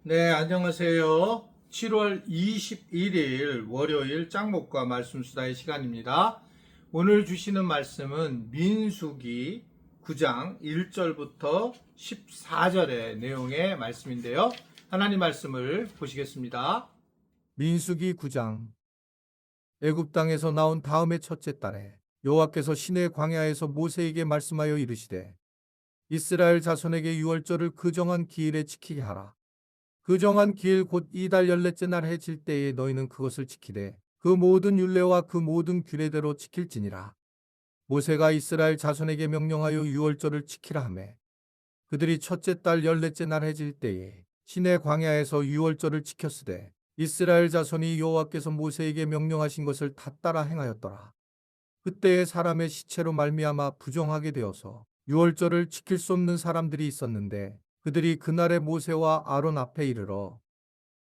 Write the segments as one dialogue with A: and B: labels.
A: 네, 안녕하세요. 7월 21일 월요일 짱목과 말씀 수다의 시간입니다. 오늘 주시는 말씀은 민수기 9장 1절부터 14절의 내용의 말씀인데요. 하나님 말씀을 보시겠습니다. 민수기 9장. 애굽 땅에서 나온 다음의 첫째 달에 여호와께서 시내 광야에서 모세에게 말씀하여 이르시되 이스라엘 자손에게 유월절을 그 정한 기일에 지키게 하라. 그 정한 기일 곧 이달 14째 날 해질 때에 너희는 그것을 지키되 그 모든 율례와 그 모든 규례대로 지킬지니라. 모세가 이스라엘 자손에게 명령하여 유월절을 지키라 하매 그들이 첫째 달 14째 날 해질 때에 시내 광야에서 유월절을 지켰으되 이스라엘 자손이 여호와께서 모세에게 명령하신 것을 다 따라 행하였더라. 그때에 사람의 시체로 말미암아 부정하게 되어서 유월절을 지킬 수 없는 사람들이 있었는데 그들이 그날에 모세와 아론 앞에 이르러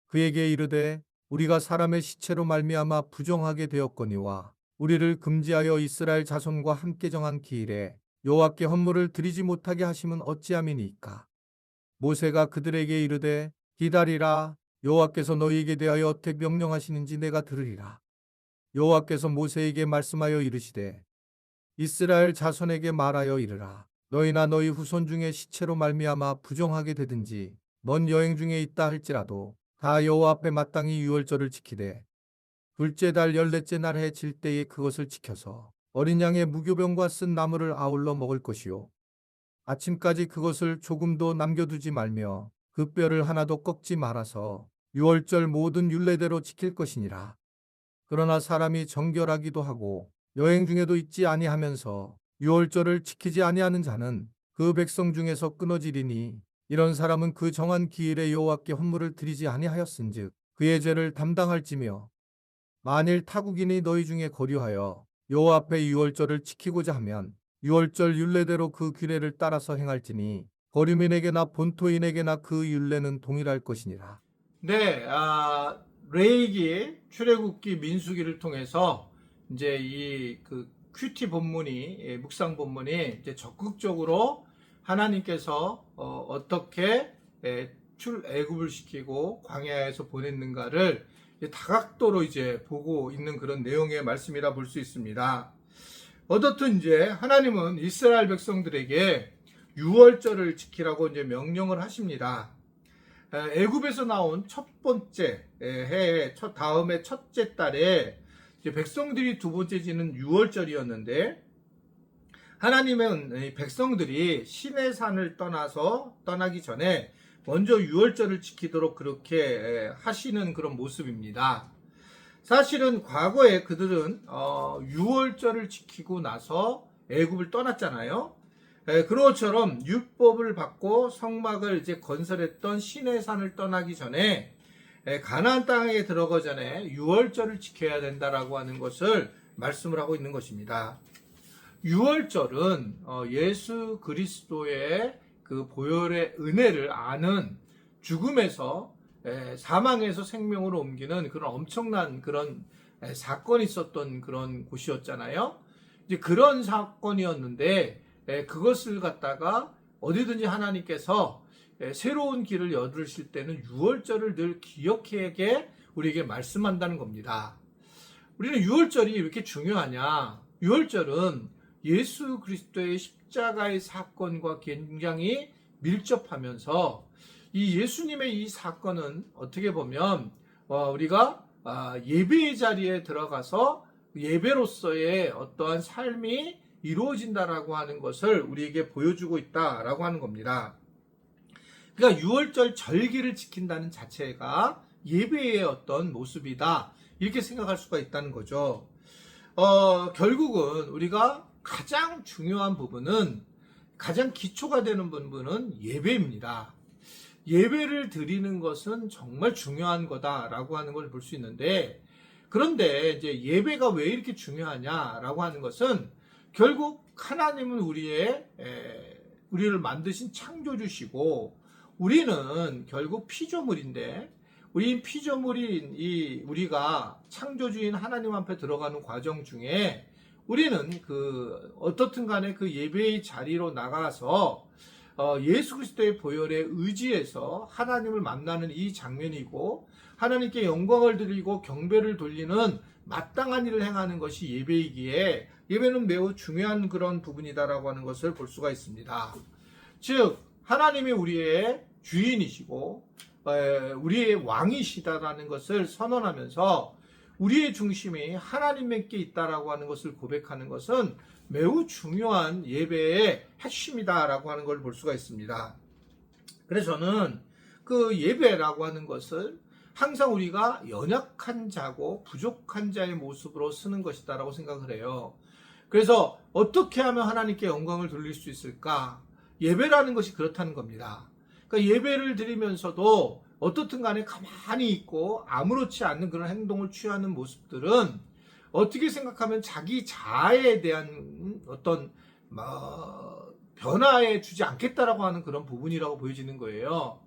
A: 그에게 이르되 우리가 사람의 시체로 말미암아 부정하게 되었거니와 우리를 금지하여 이스라엘 자손과 함께 정한 기일에 여호와께 헌물을 드리지 못하게 하심은 어찌함이니까. 모세가 그들에게 이르되 기다리라. 여호와께서 너희에게 대하여 어떻게 명령하시는지 내가 들으리라. 여호와께서 모세에게 말씀하여 이르시되 이스라엘 자손에게 말하여 이르라. 너희나 너희 후손 중에 시체로 말미암아 부정하게 되든지 먼 여행 중에 있다 할지라도 다 여호와 앞에 마땅히 유월절을 지키되 둘째 달 14째 날 해질 때에 그것을 지켜서 어린 양의 무교병과 쓴 나물을 아울러 먹을 것이요 아침까지 그것을 조금도 남겨두지 말며 그 뼈를 하나도 꺾지 말아서 유월절 모든 율례대로 지킬 것이니라. 그러나 사람이 정결하기도 하고 여행 중에도 있지 아니하면서 유월절을 지키지 아니하는 자는 그 백성 중에서 끊어지리니 이런 사람은 그 정한 기일에 여호와께 헌물을 드리지 아니하였은즉 그의 죄를 담당할지며 만일 타국인이 너희 중에 거류하여 여호와 앞에 유월절을 지키고자 하면 유월절 율례대로 그 규례를 따라서 행할지니 거류민에게나 본토인에게나 그 율례는 동일할 것이니라. 네, 레이기 출애굽기 민수기를 통해서 이제 이 그 큐티 본문이 묵상 본문이 이제 적극적으로 하나님께서 어떻게 출애굽을 시키고 광야에서 보냈는가를 다각도로 이제 보고 있는 그런 내용의 말씀이라 볼 수 있습니다. 어떻든 이제 하나님은 이스라엘 백성들에게 유월절을 지키라고 이제 명령을 하십니다. 애굽에서 나온 첫 번째 해의 다음에 첫째 달에 이제 백성들이 두 번째 지는 유월절이었는데 하나님은 백성들이 시내산을 떠나기 전에 먼저 유월절을 지키도록 그렇게 하시는 그런 모습입니다. 사실은 과거에 그들은 유월절을 지키고 나서 애굽을 떠났잖아요. 그것처럼 율법을 받고 성막을 이제 건설했던 시내산을 떠나기 전에 가나안 땅에 들어가기 전에 유월절을 지켜야 된다라고 하는 것을 말씀을 하고 있는 것입니다. 유월절은 예수 그리스도의 그 보혈의 은혜를 아는 죽음에서 사망에서 생명으로 옮기는 그런 엄청난 그런 사건이 있었던 그런 곳이었잖아요. 이제 그런 사건이었는데 그것을 갖다가 어디든지 하나님께서 새로운 길을 열으실 때는 유월절을 늘 기억하게 우리에게 말씀한다는 겁니다. 우리는 유월절이 왜 이렇게 중요하냐? 유월절은 예수 그리스도의 십자가의 사건과 굉장히 밀접하면서 이 예수님의 이 사건은 어떻게 보면 우리가 예배의 자리에 들어가서 예배로서의 어떠한 삶이 이루어진다라고 하는 것을 우리에게 보여주고 있다라고 하는 겁니다. 그러니까 유월절 절기를 지킨다는 자체가 예배의 어떤 모습이다 이렇게 생각할 수가 있다는 거죠. 결국은 우리가 가장 중요한 부분은 가장 기초가 되는 부분은 예배입니다. 예배를 드리는 것은 정말 중요한 거다라고 하는 걸 볼 수 있는데 그런데 이제 예배가 왜 이렇게 중요하냐라고 하는 것은 결국 하나님은 우리를 만드신 창조주시고 우리는 결국 피조물인데 우리 피조물인 우리가 창조주인 하나님 앞에 들어가는 과정 중에 우리는 어떻든 간에 그 예배의 자리로 나가서 예수 그리스도의 보혈에 의지해서 하나님을 만나는 이 장면이고 하나님께 영광을 드리고 경배를 돌리는 마땅한 일을 행하는 것이 예배이기에 예배는 매우 중요한 그런 부분이다라고 하는 것을 볼 수가 있습니다. 즉 하나님이 우리의 주인이시고 우리의 왕이시다라는 것을 선언하면서 우리의 중심이 하나님께 있다라고 하는 것을 고백하는 것은 매우 중요한 예배의 핵심이다라고 하는 걸 볼 수가 있습니다. 그래서 저는 그 예배라고 하는 것을 항상 우리가 연약한 자고 부족한 자의 모습으로 쓰는 것이다라고 생각을 해요. 그래서 어떻게 하면 하나님께 영광을 돌릴 수 있을까? 예배라는 것이 그렇다는 겁니다. 그러니까 예배를 드리면서도 어떻든 간에 가만히 있고 아무렇지 않는 그런 행동을 취하는 모습들은 어떻게 생각하면 자기 자아에 대한 어떤 변화에 주지 않겠다라고 하는 그런 부분이라고 보여지는 거예요.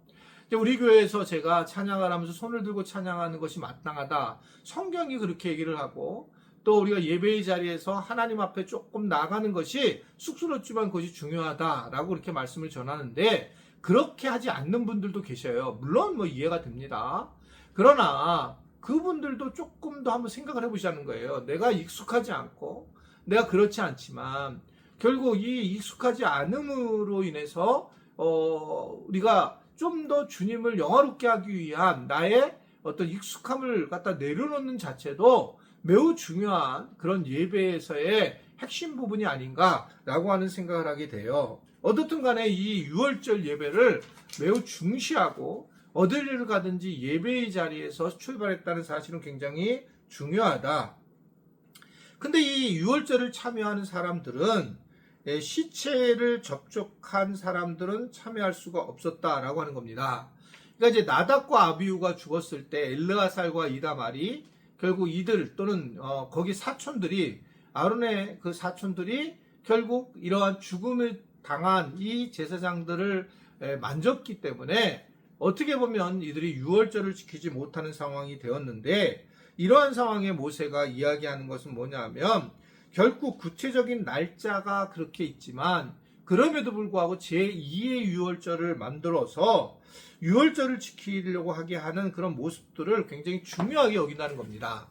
A: 우리 교회에서 제가 찬양을 하면서 손을 들고 찬양하는 것이 마땅하다. 성경이 그렇게 얘기를 하고 또 우리가 예배의 자리에서 하나님 앞에 조금 나가는 것이 쑥스럽지만 그것이 중요하다라고 그렇게 말씀을 전하는데 그렇게 하지 않는 분들도 계셔요. 물론 이해가 됩니다. 그러나 그분들도 조금 더 한번 생각을 해보자는 거예요. 내가 익숙하지 않고 내가 그렇지 않지만 결국 이 익숙하지 않음으로 인해서 우리가 좀 더 주님을 영화롭게 하기 위한 나의 어떤 익숙함을 갖다 내려놓는 자체도 매우 중요한 그런 예배에서의 핵심 부분이 아닌가라고 하는 생각을 하게 돼요. 어떻든 간에 이 유월절 예배를 매우 중시하고 어디를 가든지 예배의 자리에서 출발했다는 사실은 굉장히 중요하다. 근데 이 유월절을 참여하는 사람들은 시체를 접촉한 사람들은 참여할 수가 없었다라고 하는 겁니다. 그러니까 이제 나답과 아비후가 죽었을 때 엘르아살과 이다말이 결국 이들 또는 거기 사촌들이 아론의 그 사촌들이 결국 이러한 죽음을 당한 이 제사장들을 만졌기 때문에 어떻게 보면 이들이 유월절을 지키지 못하는 상황이 되었는데 이러한 상황에 모세가 이야기하는 것은 뭐냐면 결국 구체적인 날짜가 그렇게 있지만 그럼에도 불구하고 제2의 유월절을 만들어서 유월절을 지키려고 하게 하는 그런 모습들을 굉장히 중요하게 여긴다는 겁니다.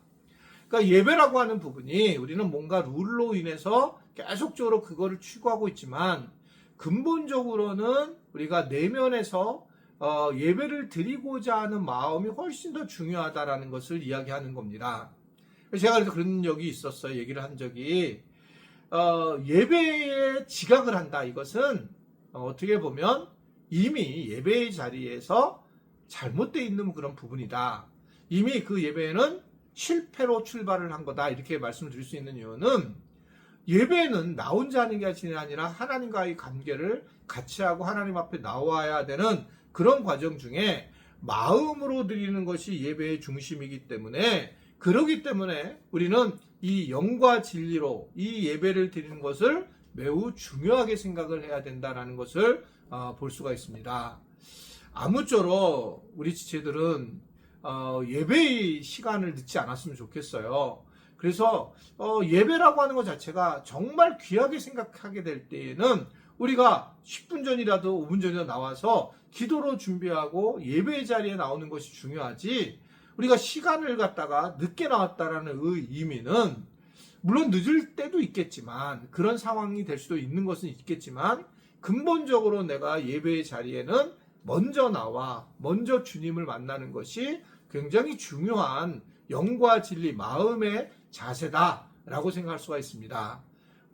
A: 그러니까 예배라고 하는 부분이 우리는 뭔가 룰로 인해서 계속적으로 그거를 추구하고 있지만 근본적으로는 우리가 내면에서 예배를 드리고자 하는 마음이 훨씬 더 중요하다라는 것을 이야기하는 겁니다. 제가 그래서 그런 적이 있었어요. 얘기를 한 적이 예배에 지각을 한다. 이것은 어떻게 보면 이미 예배의 자리에서 잘못되어 있는 그런 부분이다. 이미 그 예배는 실패로 출발을 한 거다. 이렇게 말씀을 드릴 수 있는 이유는 예배는 나 혼자 하는 것이 아니라 하나님과의 관계를 같이 하고 하나님 앞에 나와야 되는 그런 과정 중에 마음으로 드리는 것이 예배의 중심이기 때문에 그러기 때문에 우리는 이 영과 진리로 이 예배를 드리는 것을 매우 중요하게 생각을 해야 된다는 것을 볼 수가 있습니다. 아무쪼록 우리 지체들은 예배의 시간을 늦지 않았으면 좋겠어요. 그래서 예배라고 하는 것 자체가 정말 귀하게 생각하게 될 때에는 우리가 10분 전이라도 5분 전이라도 나와서 기도로 준비하고 예배의 자리에 나오는 것이 중요하지 우리가 시간을 갖다가 늦게 나왔다라는 의미는 물론 늦을 때도 있겠지만 그런 상황이 될 수도 있는 것은 있겠지만 근본적으로 내가 예배의 자리에는 먼저 나와 먼저 주님을 만나는 것이 굉장히 중요한 영과 진리 마음의 자세다라고 생각할 수가 있습니다.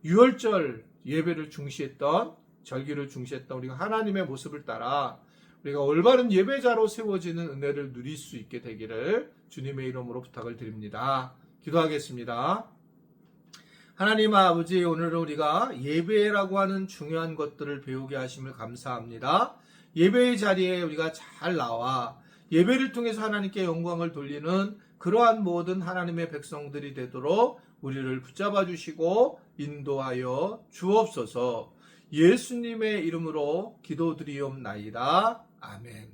A: 유월절 예배를 중시했던 절기를 중시했던 우리가 하나님의 모습을 따라 우리가 올바른 예배자로 세워지는 은혜를 누릴 수 있게 되기를 주님의 이름으로 부탁을 드립니다. 기도하겠습니다. 하나님 아버지, 오늘은 우리가 예배라고 하는 중요한 것들을 배우게 하심을 감사합니다. 예배의 자리에 우리가 잘 나와 예배를 통해서 하나님께 영광을 돌리는 그러한 모든 하나님의 백성들이 되도록 우리를 붙잡아 주시고 인도하여 주옵소서. 예수님의 이름으로 기도드리옵나이다. 아멘.